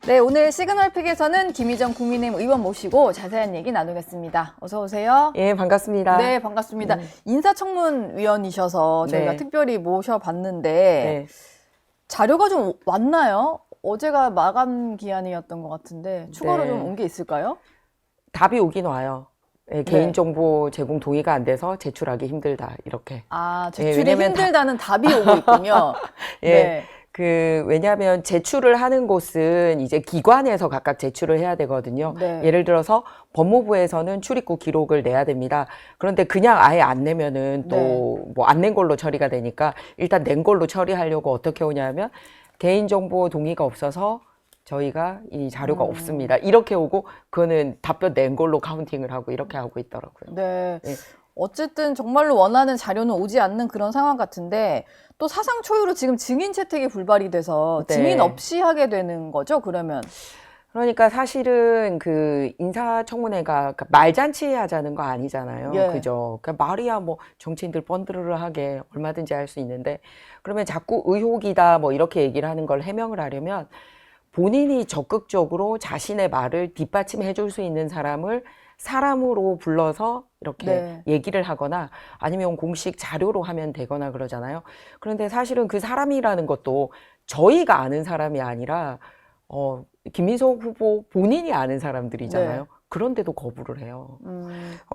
네, 오늘 시그널픽에서는 김희정 국민의힘 의원 모시고 자세한 얘기 나누겠습니다. 어서 오세요. 예, 반갑습니다. 네, 반갑습니다. 인사청문위원이셔서 저희가 네. 특별히 모셔봤는데 네. 자료가 좀 왔나요? 어제가 마감 기한이었던 것 같은데 추가로 네. 좀 온 게 있을까요? 답이 오긴 와요. 예, 네. 개인정보 제공 동의가 안 돼서 제출하기 힘들다, 이렇게. 아, 예, 제출이 왜냐면 힘들다는 답이 오고 있군요. 예, 네. 왜냐하면 제출을 하는 곳은 이제 기관에서 각각 제출을 해야 되거든요. 네. 예를 들어서 법무부에서는 출입국 기록을 내야 됩니다. 그런데 그냥 아예 안 내면은 또 뭐 안 낸 걸로 처리가 되니까 일단 낸 걸로 처리하려고 어떻게 오냐면 개인정보 동의가 없어서 저희가 이 자료가 없습니다. 이렇게 오고 그거는 답변 낸 걸로 카운팅을 하고 이렇게 하고 있더라고요. 네. 예. 어쨌든 정말로 원하는 자료는 오지 않는 그런 상황 같은데 또 사상 초유로 지금 증인 채택이 불발이 돼서 네. 증인 없이 하게 되는 거죠, 그러면? 그러니까 사실은 그 인사청문회가 말잔치 하자는 거 아니잖아요. 예. 그죠? 그러니까 말이야 뭐 정치인들 뻔드르르하게 얼마든지 할 수 있는데 그러면 자꾸 의혹이다 뭐 이렇게 얘기를 하는 걸 해명을 하려면 본인이 적극적으로 자신의 말을 뒷받침해 줄 수 있는 사람을 사람으로 불러서 이렇게 네. 얘기를 하거나 아니면 공식 자료로 하면 되거나 그러잖아요. 그런데 사실은 그 사람이라는 것도 저희가 아는 사람이 아니라 김민석 후보 본인이 아는 사람들이잖아요. 네. 그런데도 거부를 해요.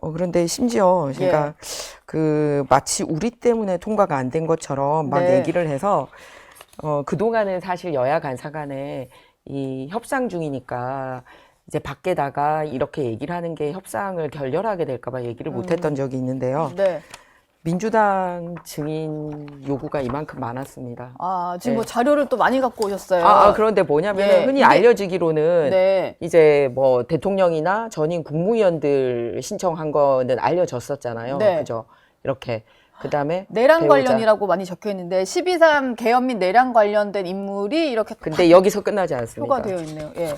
그런데 심지어 예. 제가 그 마치 우리 때문에 통과가 안 된 것처럼 막 네. 얘기를 해서 그동안은 사실 여야 간사 간에 이 협상 중이니까 이제 밖에다가 이렇게 얘기를 하는 게 협상을 결렬하게 될까봐 얘기를 못 했던 적이 있는데요. 네. 민주당 증인 요구가 이만큼 많았습니다. 아, 지금 네. 뭐 자료를 또 많이 갖고 오셨어요. 그런데 뭐냐면 예, 흔히 이게- 알려지기로는 네. 이제 뭐 대통령이나 전임 국무위원들 신청한 거는 알려졌었잖아요. 네. 그죠? 이렇게. 그 다음에 내란 배우자. 관련이라고 많이 적혀 있는데 12.3 개헌 및 내란 관련된 인물이 이렇게 근데 여기서 끝나지 않습니다. 표가 되어 있네요. 예.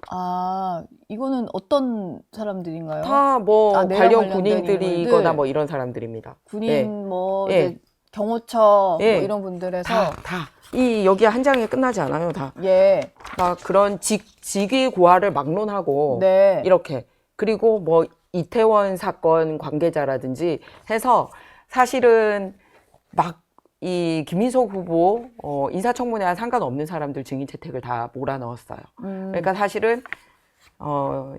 아, 이거는 어떤 사람들인가요? 다 뭐 내란 관련 관련된 군인들이거나 인물들. 뭐 이런 사람들입니다. 군인 예. 뭐 예. 이제 경호처 예. 뭐 이런 분들에서 다. 여기 한 장에 끝나지 않아요, 다. 예. 막 그런 직위 고하를 막론하고 네. 이렇게. 그리고 뭐 이태원 사건 관계자라든지 해서 사실은 막 이 김민석 후보 인사청문회와 상관없는 사람들 증인 채택을 다 몰아넣었어요. 그러니까 사실은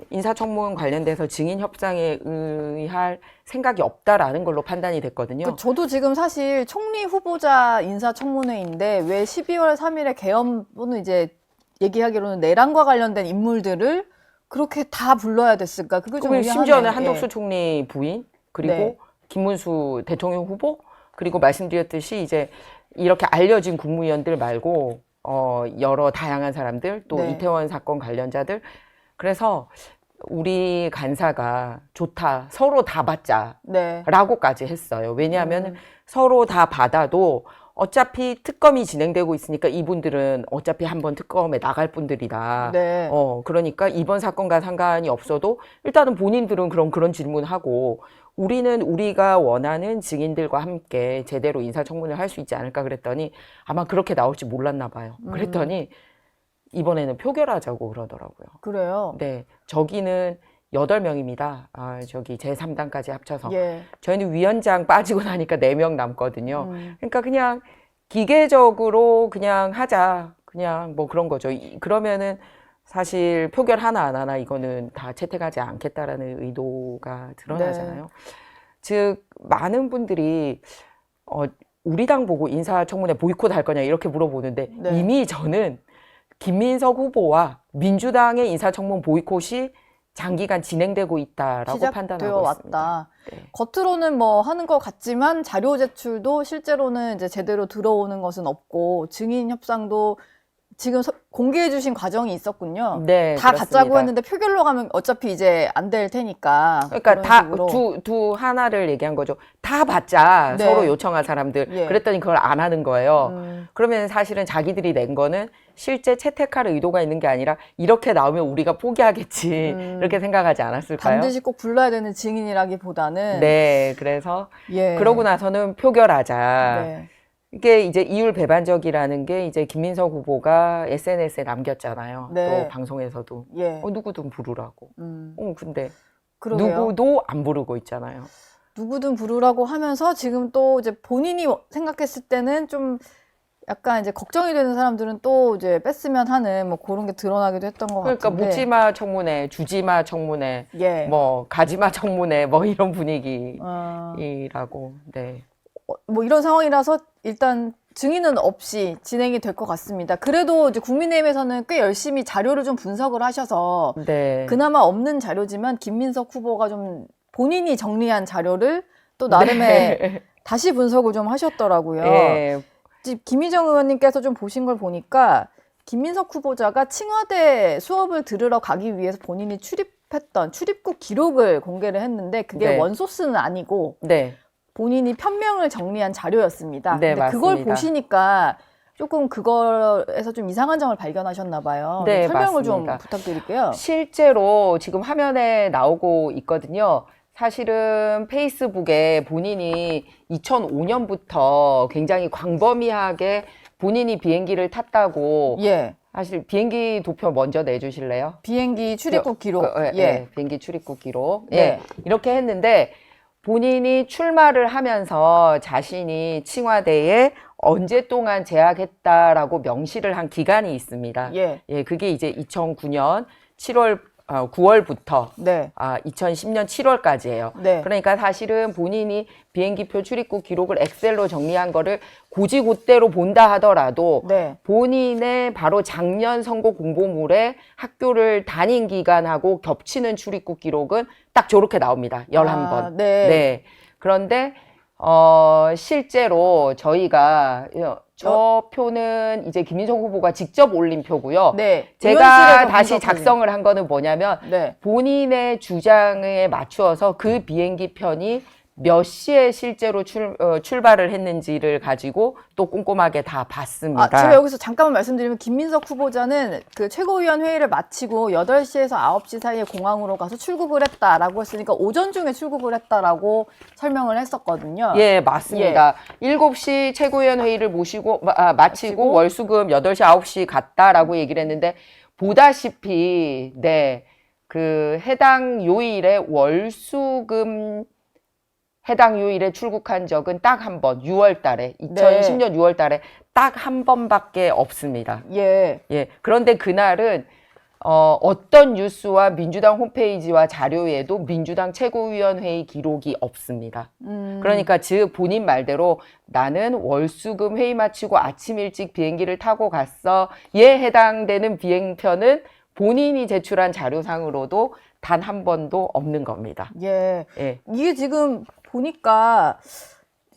인사청문 관련돼서 증인 협상에 의할 생각이 없다라는 걸로 판단이 됐거든요. 저도 지금 사실 총리 후보자 인사청문회인데 왜 12월 3일에 개헌부는 이제 얘기하기로는 내란과 관련된 인물들을 그렇게 다 불러야 됐을까? 그게 좀 그리고 의아하네요. 심지어는 한덕수 예. 총리 부인 그리고 네. 김문수 대통령 후보 그리고 말씀드렸듯이 이제 이렇게 알려진 국무위원들 말고 여러 다양한 사람들 또 네. 이태원 사건 관련자들 그래서 우리 간사가 좋다 서로 다 받자 네. 라고까지 했어요. 왜냐하면 서로 다 받아도 어차피 특검이 진행되고 있으니까 이분들은 어차피 한번 특검에 나갈 분들이다. 네. 그러니까 이번 사건과 상관이 없어도 일단은 본인들은 그런 질문하고 우리는 우리가 원하는 증인들과 함께 제대로 인사청문을 할 수 있지 않을까 그랬더니 아마 그렇게 나올지 몰랐나 봐요. 그랬더니 이번에는 표결하자고 그러더라고요. 그래요. 네, 저기는 8명입니다. 저기 제3당까지 합쳐서. 예. 저희는 위원장 빠지고 나니까 4명 남거든요. 그러니까 그냥 기계적으로 그냥 하자. 그냥 뭐 그런 거죠. 그러면은 사실 표결 하나 안 하나 이거는 다 채택하지 않겠다라는 의도가 드러나잖아요. 즉 많은 분들이 우리 당 보고 인사청문회 보이콧 할 거냐 이렇게 물어보는데 네. 이미 저는 김민석 후보와 민주당의 인사청문 보이콧이 장기간 진행되고 있다라고 시작되어 판단하고 있습니다. 왔다. 네. 겉으로는 뭐 하는 것 같지만 자료 제출도 실제로는 이제 제대로 들어오는 것은 없고 증인 협상도 지금 공개해 주신 과정이 있었군요. 네, 다 그렇습니다. 가짜고 했는데 표결로 가면 어차피 이제 안 될 테니까. 그러니까 그런 다 식으로. 하나를 얘기한 거죠. 다 받자. 네. 서로 요청한 사람들. 예. 그랬더니 그걸 안 하는 거예요. 그러면 사실은 자기들이 낸 거는 실제 채택할 의도가 있는 게 아니라 이렇게 나오면 우리가 포기하겠지. 이렇게 생각하지 않았을까요? 반드시 꼭 불러야 되는 증인이라기보다는. 네, 그래서 예. 그러고 나서는 표결하자. 네. 이게 이제 이율 배반적이라는 게 이제 김민석 후보가 SNS에 남겼잖아요. 네. 또 방송에서도 예. 누구든 부르라고. 근데 그러게요. 누구도 안 부르고 있잖아요. 누구든 부르라고 하면서 지금 또 이제 본인이 생각했을 때는 좀 약간 이제 걱정이 되는 사람들은 또 이제 뺐으면 하는 뭐 그런 게 드러나기도 했던 것 그러니까 같은데. 묻지마 청문회, 주지마 청문회, 예. 뭐 가지마 청문회, 뭐 이런 분위기라고. 네. 뭐 이런 상황이라서 일단 증인은 없이 진행이 될 것 같습니다. 그래도 이제 국민의힘에서는 꽤 열심히 자료를 좀 분석을 하셔서 네. 그나마 없는 자료지만 김민석 후보가 좀 본인이 정리한 자료를 또 나름의 네. 다시 분석을 좀 하셨더라고요. 예. 김희정 의원님께서 좀 보신 걸 보니까 김민석 후보자가 칭화대 수업을 들으러 가기 위해서 본인이 출입했던 출입국 기록을 공개를 했는데 그게 네. 원소스는 아니고 네. 본인이 편명을 정리한 자료였습니다. 네, 근데 그걸 맞습니다. 보시니까 조금 그거에서 좀 이상한 점을 발견하셨나 봐요. 네, 설명을 맞습니다. 좀 부탁드릴게요. 실제로 지금 화면에 나오고 있거든요. 사실은 페이스북에 본인이 2005년부터 굉장히 광범위하게 본인이 비행기를 탔다고. 예. 사실 비행기 도표 먼저 내주실래요? 비행기 출입국 기록. 예. 비행기 출입국 기록. 네. 예. 이렇게 했는데 본인이 출마를 하면서 자신이 칭화대에 언제 동안 재학했다라고 명시를 한 기간이 있습니다. 예. 예, 그게 이제 2009년 9월부터 네. 2010년 7월까지예요. 네. 그러니까 사실은 본인이 비행기표 출입국 기록을 엑셀로 정리한 거를 고지고대로 본다 하더라도 네. 본인의 바로 작년 선거 공보물에 학교를 다닌 기간하고 겹치는 출입국 기록은 딱 저렇게 나옵니다. 11번. 네. 네. 그런데 실제로 저희가 저 표는 이제 김민석 후보가 직접 올린 표고요. 네. 제가 의원실에서 다시 분석하신. 작성을 한 거는 뭐냐면 네. 본인의 주장에 맞추어서 그 비행기 편이 몇 시에 실제로 출발을 했는지를 가지고 또 꼼꼼하게 다 봤습니다. 제가 여기서 잠깐만 말씀드리면 김민석 후보자는 그 최고위원 회의를 마치고 8시에서 9시 사이에 공항으로 가서 출국을 했다라고 했으니까 오전 중에 출국을 했다라고 설명을 했었거든요. 예, 맞습니다. 7시 최고위원 회의를 마치고 마치고 월수금 8시, 9시 갔다라고 얘기를 했는데 보다시피 네, 그 해당 요일에 해당 요일에 출국한 적은 딱 한 번, 6월 달에, 2010년 6월 달에 딱 한 번밖에 없습니다. 예. 예. 그런데 그날은, 어떤 뉴스와 민주당 홈페이지와 자료에도 민주당 최고위원회의 기록이 없습니다. 그러니까 즉 본인 말대로 나는 월수금 회의 마치고 아침 일찍 비행기를 타고 갔어. 에 해당되는 비행편은 본인이 제출한 자료상으로도 단 한 번도 없는 겁니다. 예. 예. 이게 지금 보니까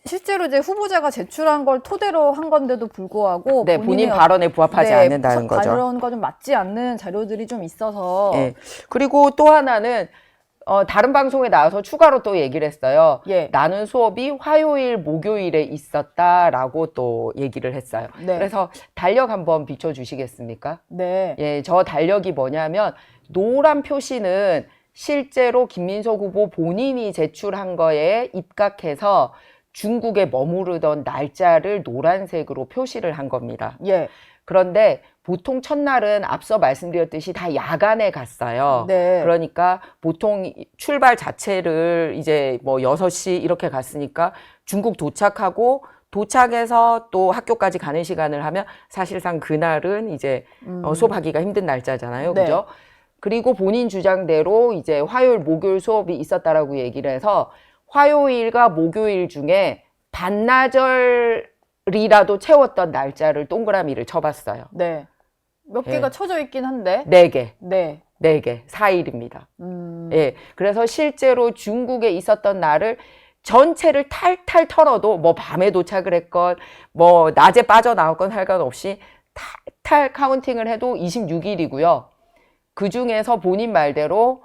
실제로 이제 후보자가 제출한 걸 토대로 한 건데도 불구하고 네, 본인 발언에 부합하지 않는다는 거죠. 발언과 좀 맞지 않는 자료들이 좀 있어서. 예. 그리고 또 하나는 다른 방송에 나와서 추가로 또 얘기를 했어요. 예. 나는 수업이 화요일, 목요일에 있었다라고 또 얘기를 했어요. 네. 그래서 달력 한번 비춰주시겠습니까? 네. 예, 저 달력이 뭐냐면 노란 표시는 실제로 김민석 후보 본인이 제출한 거에 입각해서 중국에 머무르던 날짜를 노란색으로 표시를 한 겁니다. 예. 그런데 보통 첫날은 앞서 말씀드렸듯이 다 야간에 갔어요. 네. 그러니까 보통 출발 자체를 이제 뭐 6시 이렇게 갔으니까 중국 도착해서 또 학교까지 가는 시간을 하면 사실상 그날은 이제 수업하기가 힘든 날짜잖아요. 네. 그죠? 그리고 본인 주장대로 이제 화요일, 목요일 수업이 있었다라고 얘기를 해서 화요일과 목요일 중에 반나절이라도 채웠던 날짜를 동그라미를 쳐봤어요. 네. 몇 개가 예. 쳐져 있긴 한데. 4개. 네. 4개. 4일입니다. 예. 그래서 실제로 중국에 있었던 날을 전체를 탈탈 털어도 뭐 밤에 도착을 했건 뭐 낮에 빠져나왔건 상관없이 탈탈 카운팅을 해도 26일이고요. 그 중에서 본인 말대로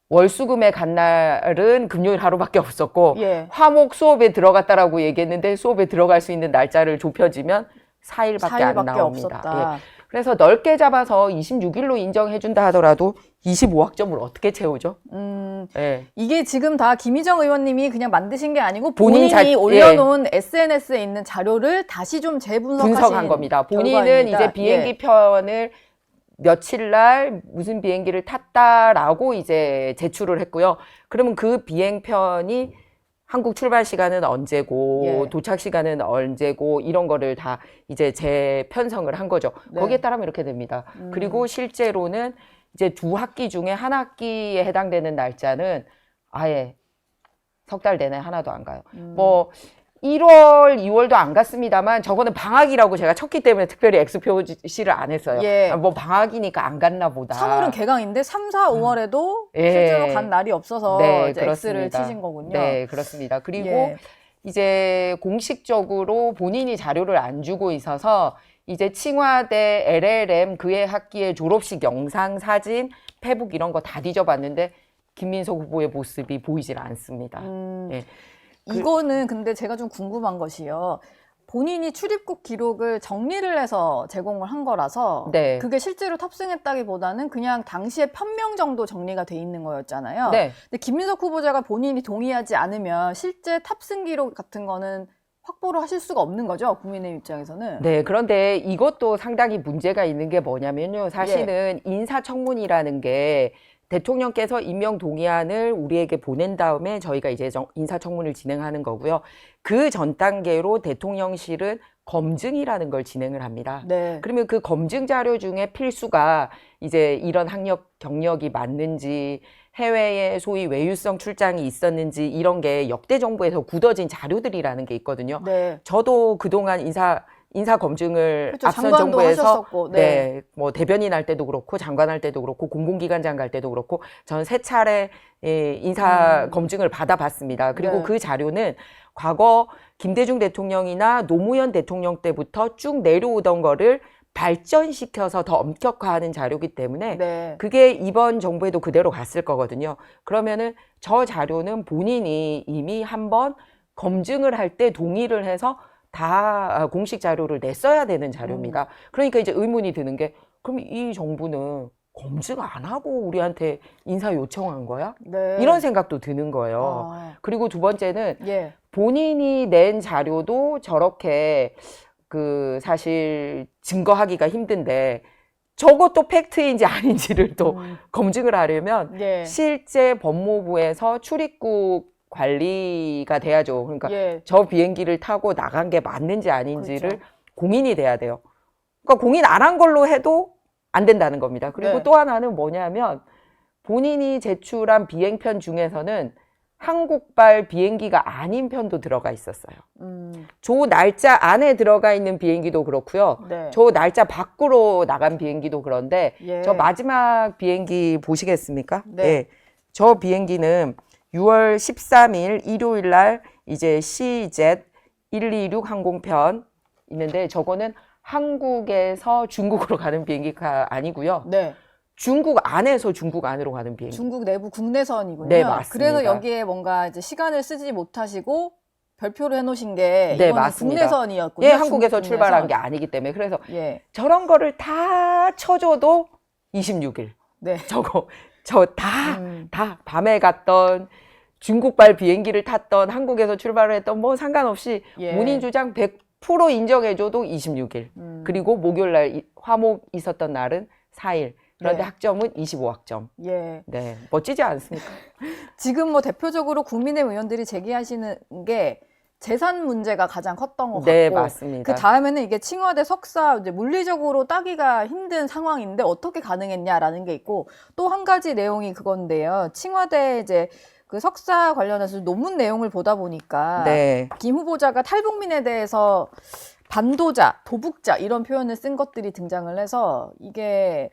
월수금에 간 날은 금요일 하루밖에 없었고 예. 화목 수업에 들어갔다라고 얘기했는데 수업에 들어갈 수 있는 날짜를 좁혀지면 4일밖에 안 나옵니다. 없었다. 예. 그래서 넓게 잡아서 26일로 인정해준다 하더라도 25학점을 어떻게 채우죠? 네. 이게 지금 다 김희정 의원님이 그냥 만드신 게 아니고 본인 본인이 올려놓은 SNS에 있는 자료를 다시 좀 분석한 겁니다. 본인은 결과입니다. 이제 비행기 편을 며칠 날 무슨 비행기를 탔다라고 이제 제출을 했고요. 그러면 그 비행편이 한국 출발 시간은 언제고 도착 시간은 언제고 이런 거를 다 이제 재편성을 한 거죠. 거기에 따르면 이렇게 됩니다. 그리고 실제로는 이제 두 학기 중에 한 학기에 해당되는 날짜는 아예 석 달 내내 하나도 안 가요. 뭐 1월, 2월도 안 갔습니다만 저거는 방학이라고 제가 쳤기 때문에 특별히 X 표시를 안 했어요. 뭐 방학이니까 안 갔나 보다. 3월은 개강인데 3, 4, 5월에도 실제로 간 날이 없어서 이제 X를 치신 거군요. 네, 그렇습니다. 그리고 이제 공식적으로 본인이 자료를 안 주고 있어서 이제 칭화대, LLM 그의 학기의 졸업식 영상, 사진, 페북 이런 거 다 뒤져봤는데 김민석 후보의 모습이 보이질 않습니다. 이거는 근데 제가 좀 궁금한 것이요. 본인이 출입국 기록을 정리를 해서 제공을 한 거라서 그게 실제로 탑승했다기보다는 그냥 당시에 편명 정도 정리가 돼 있는 거였잖아요. 근데 김민석 후보자가 본인이 동의하지 않으면 실제 탑승 기록 같은 거는 확보를 하실 수가 없는 거죠, 국민의힘 입장에서는. 네, 그런데 이것도 상당히 문제가 있는 게 뭐냐면요. 사실은 인사청문이라는 게 대통령께서 임명 동의안을 우리에게 보낸 다음에 저희가 이제 인사청문을 진행하는 거고요. 그 전 단계로 대통령실은 검증이라는 걸 진행을 합니다. 그러면 그 검증 자료 중에 필수가 이제 이런 학력, 경력이 맞는지, 해외에 소위 외유성 출장이 있었는지 이런 게 역대 정부에서 굳어진 자료들이라는 게 있거든요. 저도 그동안 인사 검증을 앞선 정부에서 뭐 대변인 할 때도 그렇고 장관 할 때도 그렇고 공공기관장 갈 때도 그렇고 저는 3차례 인사 검증을 받아봤습니다. 그리고 그 자료는 과거 김대중 대통령이나 노무현 대통령 때부터 쭉 내려오던 거를 발전시켜서 더 엄격화하는 자료이기 때문에 그게 이번 정부에도 그대로 갔을 거거든요. 그러면은 저 자료는 본인이 이미 한번 검증을 할 때 동의를 해서 다 공식 자료를 냈어야 되는 자료입니다. 그러니까 이제 의문이 드는 게 그럼 이 정부는 검증 안 하고 우리한테 인사 요청한 거야? 이런 생각도 드는 거예요. 그리고 두 번째는 본인이 낸 자료도 저렇게 그 사실 증거하기가 힘든데 저것도 팩트인지 아닌지를 또 검증을 하려면 실제 법무부에서 출입국 관리가 돼야죠. 그러니까 저 비행기를 타고 나간 게 맞는지 아닌지를 공인이 돼야 돼요. 그러니까 공인 안 한 걸로 해도 안 된다는 겁니다. 그리고 또 하나는 뭐냐면 본인이 제출한 비행편 중에서는 한국발 비행기가 아닌 편도 들어가 있었어요. 저 날짜 안에 들어가 있는 비행기도 그렇고요. 저 날짜 밖으로 나간 비행기도 그런데 저 마지막 비행기 보시겠습니까? 저 비행기는 6월 13일 일요일 날 이제 CZ126 항공편 있는데 저거는 한국에서 중국으로 가는 비행기가 아니고요. 중국 안에서 중국 안으로 가는 비행기. 중국 내부 국내선이군요. 네, 맞습니다. 그래서 여기에 뭔가 이제 시간을 쓰지 못하시고 별표를 해놓으신 게 네, 이거는 맞습니다. 국내선이었군요. 예, 한국에서 출발한 게 아니기 때문에 그래서 저런 거를 다 쳐줘도 26일. 저거 저 다 밤에 갔던 중국발 비행기를 탔던 한국에서 출발을 했던 뭐 상관없이 본인 주장 100% 인정해줘도 26일. 그리고 목요일 날 화목 있었던 날은 4일. 그런데 학점은 25학점. 네, 멋지지 않습니까? 지금 뭐 대표적으로 국민의힘 의원들이 제기하시는 게 재산 문제가 가장 컸던 것 같고, 네, 맞습니다. 그 다음에는 이게 칭화대 석사 이제 물리적으로 따기가 힘든 상황인데 어떻게 가능했냐라는 게 있고, 또 한 가지 내용이 그건데요. 칭화대 이제 그 석사 관련해서 논문 내용을 보다 보니까 김 후보자가 탈북민에 대해서 반도자, 도북자 이런 표현을 쓴 것들이 등장을 해서 이게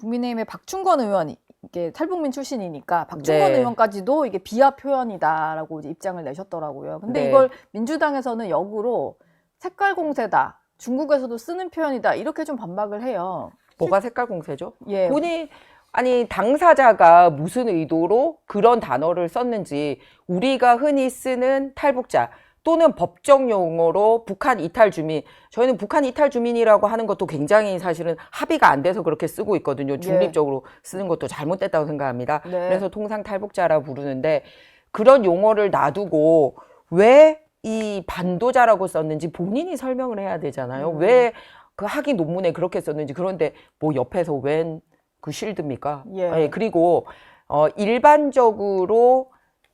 국민의힘의 박충건 의원이 이게 탈북민 출신이니까 박충건 의원까지도 이게 비하 표현이다라고 이제 입장을 내셨더라고요. 근데 이걸 민주당에서는 역으로 색깔 공세다, 중국에서도 쓰는 표현이다 이렇게 좀 반박을 해요. 뭐가 색깔 공세죠? 본인 아니 당사자가 무슨 의도로 그런 단어를 썼는지 우리가 흔히 쓰는 탈북자, 또는 법정 용어로 북한 이탈 주민. 저희는 북한 이탈 주민이라고 하는 것도 굉장히 사실은 합의가 안 돼서 그렇게 쓰고 있거든요. 중립적으로 쓰는 것도 잘못됐다고 생각합니다. 네. 그래서 통상 탈북자라 부르는데 그런 용어를 놔두고 왜 이 반도자라고 썼는지 본인이 설명을 해야 되잖아요. 왜 그 학위 논문에 그렇게 썼는지. 그런데 뭐 옆에서 웬 그 쉴드입니까? 예. 그리고 일반적으로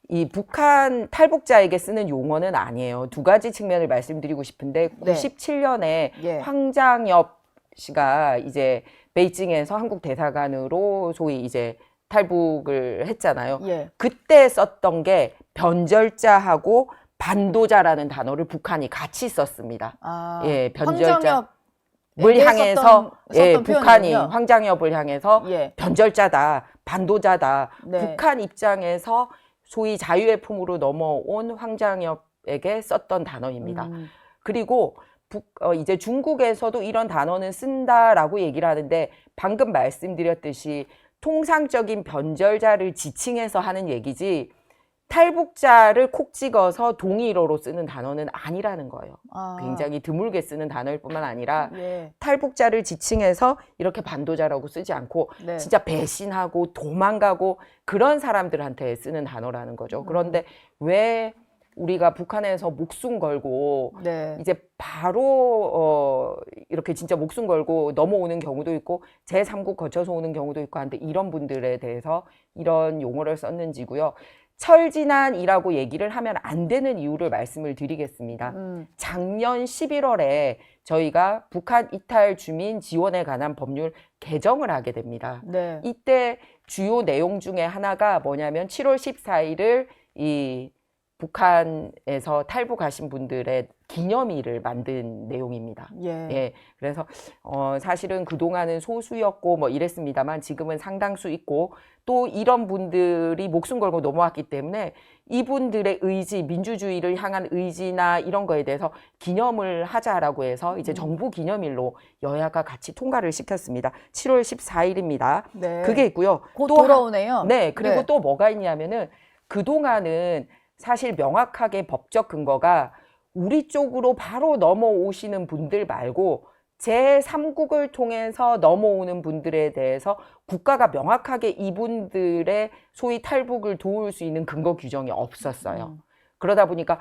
이 북한 탈북자에게 쓰는 용어는 아니에요. 두 가지 측면을 말씀드리고 싶은데 네. 97년에 예. 황장엽 씨가 이제 베이징에서 한국 대사관으로 소위 이제 탈북을 했잖아요. 예. 그때 썼던 게 변절자하고 반도자라는 단어를 북한이 같이 썼습니다. 아, 예, 변절자. 을 황정엽에게 향해서 썼던 북한이 표현이군요. 황장엽을 향해서 예. 변절자다, 반도자다. 네. 북한 입장에서 소위 자유의 품으로 넘어온 황장엽에게 썼던 단어입니다. 그리고 이제 중국에서도 이런 단어는 쓴다라고 얘기를 하는데 방금 말씀드렸듯이 통상적인 변절자를 지칭해서 하는 얘기지 탈북자를 콕 찍어서 동의어로 쓰는 단어는 아니라는 거예요. 아. 굉장히 드물게 쓰는 단어일 뿐만 아니라 예. 탈북자를 지칭해서 이렇게 반도자라고 쓰지 않고 네. 진짜 배신하고 도망가고 그런 사람들한테 쓰는 단어라는 거죠. 그런데 왜 우리가 북한에서 목숨 걸고 네. 이제 바로 이렇게 진짜 목숨 걸고 넘어오는 경우도 있고 제3국 거쳐서 오는 경우도 있고 한데 이런 분들에 대해서 이런 용어를 썼는지고요. 철진한이라고 얘기를 하면 안 되는 이유를 말씀을 드리겠습니다. 작년 11월에 저희가 북한 이탈 주민 지원에 관한 법률 개정을 하게 됩니다. 네. 이때 주요 내용 중에 하나가 뭐냐면 7월 14일을 이 북한에서 탈북하신 분들의 기념일을 만든 내용입니다. 예. 그래서 사실은 그동안은 소수였고 뭐 이랬습니다만 지금은 상당수 있고 또 이런 분들이 목숨 걸고 넘어왔기 때문에 이분들의 의지, 민주주의를 향한 의지나 이런 거에 대해서 기념을 하자라고 해서 이제 정부 기념일로 여야가 같이 통과를 시켰습니다. 7월 14일입니다. 네. 그게 있고요. 곧 돌아오네요. 네, 그리고 네. 또 뭐가 있냐면은 그동안은 사실 명확하게 법적 근거가 우리 쪽으로 바로 넘어오시는 분들 말고 제3국을 통해서 넘어오는 분들에 대해서 국가가 명확하게 이분들의 소위 탈북을 도울 수 있는 근거 규정이 없었어요. 그러다 보니까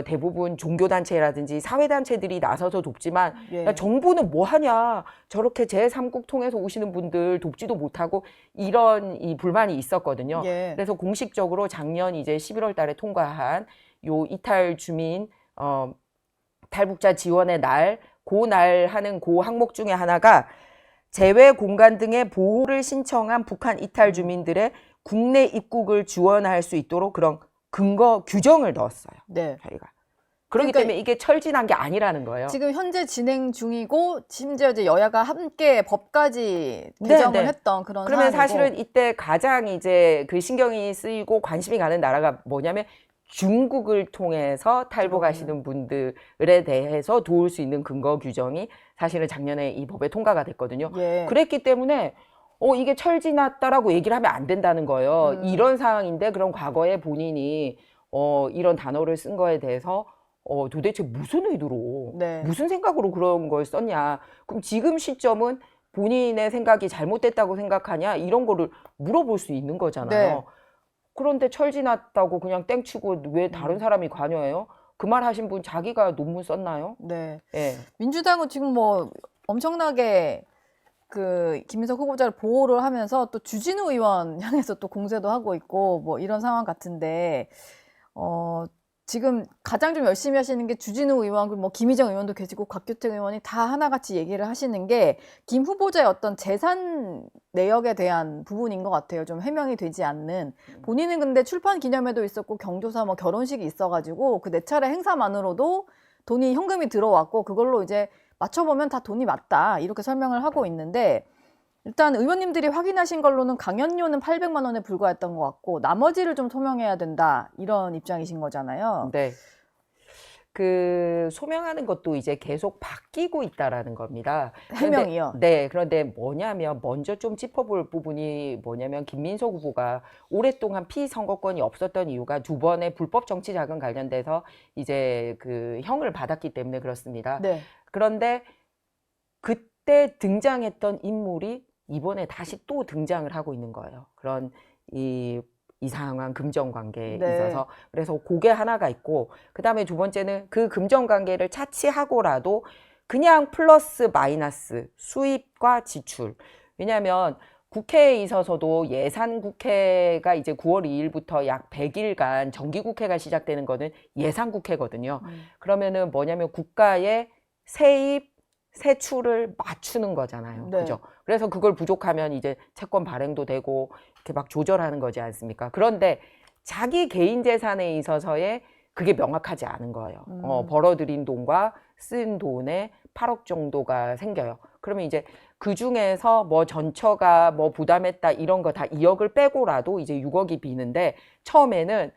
대부분 종교단체라든지 사회단체들이 나서서 돕지만 예. 야, 정부는 뭐 하냐 저렇게 제3국 통해서 오시는 분들 돕지도 못하고 이런 이 불만이 있었거든요. 예. 그래서 공식적으로 작년 이제 11월 달에 통과한 요 이탈 주민 탈북자 지원의 날, 그 하는 그 항목 중에 하나가 재외 공간 등의 보호를 신청한 북한 이탈 주민들의 국내 입국을 지원할 수 있도록 그런 근거 규정을 넣었어요. 네. 저희가. 그렇기 그러니까 때문에 이게 철진한 게 아니라는 거예요. 지금 현재 진행 중이고 심지어 이제 여야가 함께 법까지 네, 개정을 네. 했던 그런 그러면 상황이고. 사실은 이때 가장 이제 그 신경이 쓰이고 관심이 가는 나라가 뭐냐면 중국을 통해서 탈북하시는 분들에 대해서 도울 수 있는 근거 규정이 사실은 작년에 이 법에 통과가 됐거든요. 예. 그랬기 때문에 이게 철지났다라고 얘기를 하면 안 된다는 거예요. 이런 상황인데 그럼 과거에 본인이 이런 단어를 쓴 거에 대해서 도대체 무슨 의도로 네. 무슨 생각으로 그런 걸 썼냐. 그럼 지금 시점은 본인의 생각이 잘못됐다고 생각하냐 이런 거를 물어볼 수 있는 거잖아요. 네. 그런데 철지났다고 그냥 땡치고 왜 다른 사람이 관여해요? 그 말 하신 분 자기가 논문 썼나요? 네. 예. 민주당은 지금 뭐 엄청나게 그 김인석 후보자를 보호를 하면서 또 주진우 의원 향해서 또 공세도 하고 있고 뭐 이런 상황 같은데 지금 가장 좀 열심히 하시는 게 주진우 의원 그리고 뭐 김희정 의원도 계시고 곽규택 의원이 다 하나같이 얘기를 하시는 게 김 후보자의 어떤 재산 내역에 대한 부분인 것 같아요. 좀 해명이 되지 않는. 본인은 근데 출판 기념회도 있었고 경조사 뭐 결혼식이 있어가지고 그 4차례 행사만으로도 돈이 현금이 들어왔고 그걸로 이제 맞춰보면 다 돈이 맞다 이렇게 설명을 하고 있는데 일단 의원님들이 확인하신 걸로는 강연료는 800만 원에 불과했던 것 같고 나머지를 좀 소명해야 된다 이런 입장이신 거잖아요. 네. 그 소명하는 것도 이제 계속 바뀌고 있다라는 겁니다. 해명이요. 네, 그런데 뭐냐면 먼저 좀 짚어볼 부분이 뭐냐면 김민석 후보가 오랫동안 피선거권이 없었던 이유가 두 번의 불법 정치 자금 관련돼서 이제 그 형을 받았기 때문에 그렇습니다. 네. 그런데 그때 등장했던 인물이 이번에 다시 또 등장을 하고 있는 거예요. 그런 이상한 금전 관계에 네. 있어서. 그래서 그게 하나가 있고, 그 다음에 두 번째는 그 금전 관계를 차치하고라도 그냥 플러스 마이너스 수입과 지출. 왜냐하면 국회에 있어서도 예산 국회가 이제 9월 2일부터 약 100일간 정기국회가 시작되는 거는 예산 국회거든요. 그러면은 뭐냐면 국가의 세입, 세출을 맞추는 거잖아요. 네. 그죠? 그래서 그걸 부족하면 이제 채권 발행도 되고 이렇게 막 조절하는 거지 않습니까? 그런데 자기 개인 재산에 있어서의 그게 명확하지 않은 거예요. 벌어들인 돈과 쓴 돈의 8억 정도가 생겨요. 그러면 이제 그 중에서 뭐 전처가 뭐 부담했다 이런 거 다 2억을 빼고라도 이제 6억이 비는데 처음에는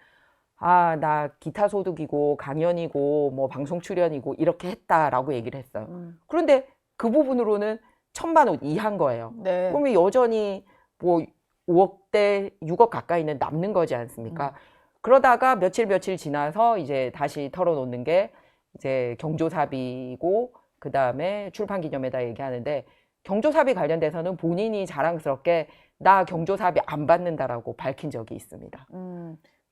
아, 나 기타 소득이고 강연이고 뭐 방송 출연이고 이렇게 했다라고 얘기를 했어요. 그런데 그 부분으로는 1,000만 원 이하인 거예요. 네. 그러면 여전히 뭐 5억대 6억 가까이는 남는 거지 않습니까? 그러다가 며칠 지나서 이제 다시 털어놓는 게 이제 경조사비고 그 다음에 출판기념회다 얘기하는데 경조사비 관련돼서는 본인이 자랑스럽게 나 경조사비 안 받는다라고 밝힌 적이 있습니다.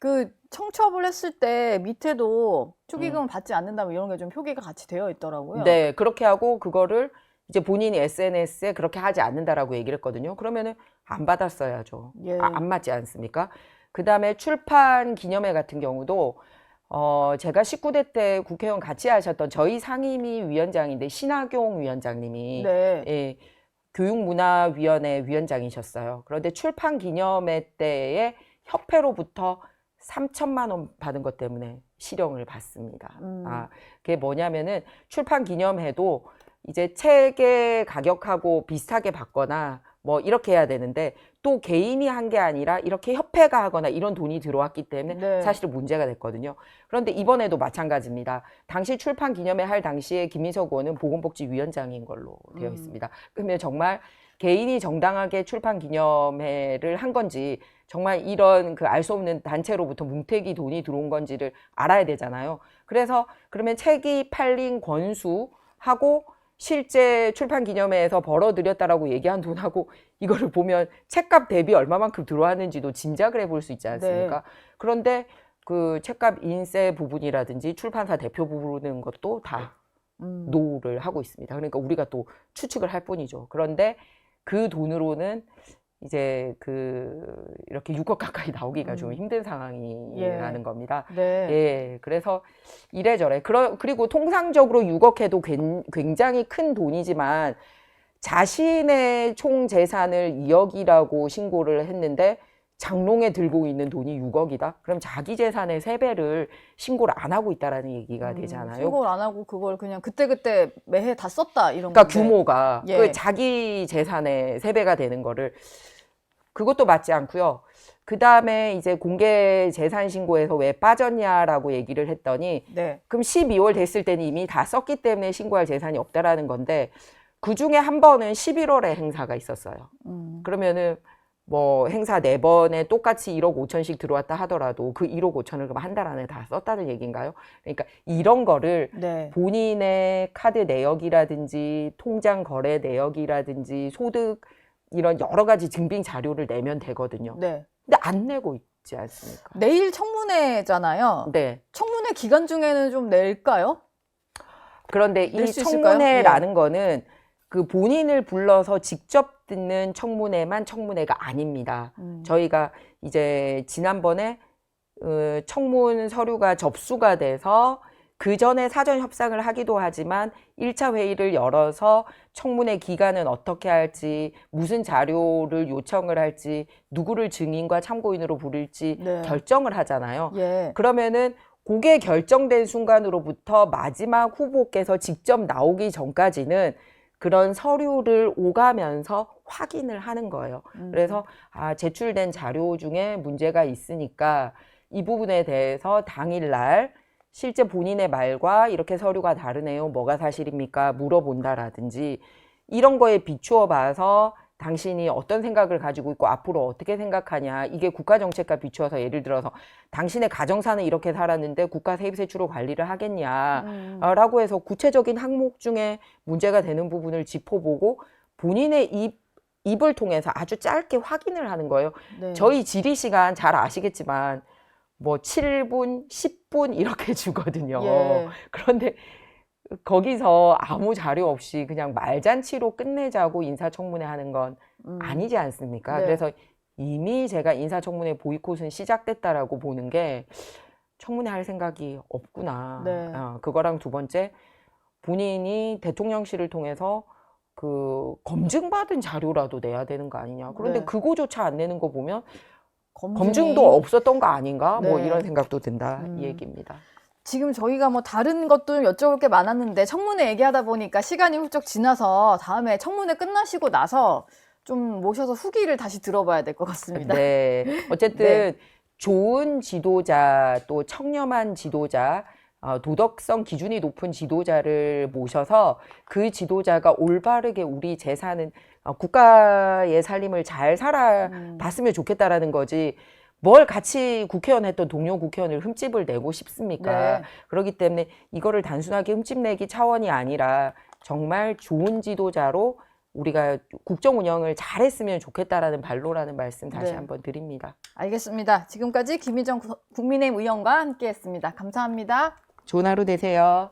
그 청취업을 했을 때 밑에도 축의금을 받지 않는다 뭐 이런 게 좀 표기가 같이 되어 있더라고요. 네, 그렇게 하고 그거를 이제 본인이 SNS에 그렇게 하지 않는다라고 얘기를 했거든요. 그러면은 안 받았어야죠. 예. 안 맞지 않습니까? 그 다음에 출판 기념회 같은 경우도 제가 19대 때 국회의원 같이 하셨던 저희 상임위 위원장인데 신하경 위원장님이 네. 예, 교육문화위원회 위원장이셨어요. 그런데 출판 기념회 때에 협회로부터 3,000만 원 받은 것 때문에 실형을 받습니다. 아, 그게 뭐냐면은 출판 기념회도 이제 책의 가격하고 비슷하게 받거나 뭐 이렇게 해야 되는데 또 개인이 한 게 아니라 이렇게 협회가 하거나 이런 돈이 들어왔기 때문에 네. 사실은 문제가 됐거든요. 그런데 이번에도 마찬가지입니다. 당시 출판 기념회 할 당시에 김민석 의원은 보건복지위원장인 걸로 되어 있습니다. 그러면 정말 개인이 정당하게 출판 기념회를 한 건지 정말 이런 그 알 수 없는 단체로부터 뭉태기 돈이 들어온 건지를 알아야 되잖아요. 그래서 그러면 책이 팔린 권수하고 실제 출판 기념회에서 벌어들였다라고 얘기한 돈하고 이거를 보면 책값 대비 얼마만큼 들어왔는지도 짐작을 해볼 수 있지 않습니까? 네. 그런데 그 책값 인세 부분이라든지 출판사 대표 부분 것도 다 노후를 하고 있습니다. 그러니까 우리가 또 추측을 할 뿐이죠. 그런데 그 돈으로는 이제 이렇게 6억 가까이 나오기가 좀 힘든 상황이라는 겁니다. 네. 예, 그래서 이래저래. 그리고 통상적으로 6억 해도 굉장히 큰 돈이지만 자신의 총 재산을 2억이라고 신고를 했는데 장롱에 들고 있는 돈이 6억이다? 그럼 자기 재산의 3배를 신고를 안 하고 있다라는 얘기가 되잖아요. 신고를 안 하고 그걸 그냥 그때그때 매해 다 썼다 이런 그러니까 건데. 규모가 예. 그 자기 재산의 3배가 되는 거를 그것도 맞지 않고요. 그 다음에 이제 공개 재산 신고에서 왜 빠졌냐라고 얘기를 했더니 네. 그럼 12월 됐을 때는 이미 다 썼기 때문에 신고할 재산이 없다라는 건데 그 중에 한 번은 11월에 행사가 있었어요. 그러면은 뭐 행사 4번에 똑같이 1억 5천씩 들어왔다 하더라도 그 1억 5천을 그럼 한 달 안에 다 썼다는 얘기인가요? 그러니까 이런 거를 네. 본인의 카드 내역이라든지 통장 거래 내역이라든지 소득 이런 여러 가지 증빙 자료를 내면 되거든요. 네. 근데 안 내고 있지 않습니까? 내일 청문회잖아요. 네. 청문회 기간 중에는 좀 낼까요? 그런데 낼 이 수 있을까요? 청문회라는 거는 그 본인을 불러서 직접 듣는 청문회만 청문회가 아닙니다. 저희가 이제 지난번에 청문 서류가 접수가 돼서 그 전에 사전 협상을 하기도 하지만 1차 회의를 열어서 청문회 기간은 어떻게 할지, 무슨 자료를 요청을 할지, 누구를 증인과 참고인으로 부를지 네. 결정을 하잖아요. 예. 그러면은 그게 결정된 순간으로부터 마지막 후보께서 직접 나오기 전까지는 그런 서류를 오가면서 확인을 하는 거예요. 그래서 제출된 자료 중에 문제가 있으니까 이 부분에 대해서 당일날 실제 본인의 말과 이렇게 서류가 다르네요. 뭐가 사실입니까? 물어본다라든지 이런 거에 비추어 봐서 당신이 어떤 생각을 가지고 있고 앞으로 어떻게 생각하냐. 이게 국가정책과 비추어서 예를 들어서 당신의 가정사는 이렇게 살았는데 국가 세입세출로 관리를 하겠냐. 라고 해서 구체적인 항목 중에 문제가 되는 부분을 짚어보고 본인의 입을 통해서 아주 짧게 확인을 하는 거예요. 네. 저희 질의 시간 잘 아시겠지만 뭐 7분, 10분 이렇게 주거든요. 예. 그런데 거기서 아무 자료 없이 그냥 말잔치로 끝내자고 인사청문회 하는 건 아니지 않습니까? 네. 그래서 이미 제가 인사청문회 보이콧은 시작됐다라고 보는 게 청문회 할 생각이 없구나. 네. 그거랑 두 번째, 본인이 대통령실을 통해서 그 검증받은 자료라도 내야 되는 거 아니냐. 그런데 네. 그거조차 안 내는 거 보면 검증이- 검증도 없었던 거 아닌가? 뭐 네. 이런 생각도 든다. 이 얘기입니다. 지금 저희가 뭐 다른 것도 여쭤볼 게 많았는데 청문회 얘기하다 보니까 시간이 훌쩍 지나서 다음에 청문회 끝나시고 나서 좀 모셔서 후기를 다시 들어봐야 될 것 같습니다. 네. 어쨌든 좋은 지도자, 또 청렴한 지도자, 도덕성 기준이 높은 지도자를 모셔서 그 지도자가 올바르게 우리 재산은 국가의 살림을 잘 살아봤으면 좋겠다라는 거지. 뭘 같이 국회의원 했던 동료 국회의원을 흠집을 내고 싶습니까? 네. 그렇기 때문에 이거를 단순하게 흠집 내기 차원이 아니라 정말 좋은 지도자로 우리가 국정 운영을 잘했으면 좋겠다라는 반로라는 말씀 다시 네. 한번 드립니다. 알겠습니다. 지금까지 김희정 국민의힘 의원과 함께했습니다. 감사합니다. 좋은 하루 되세요.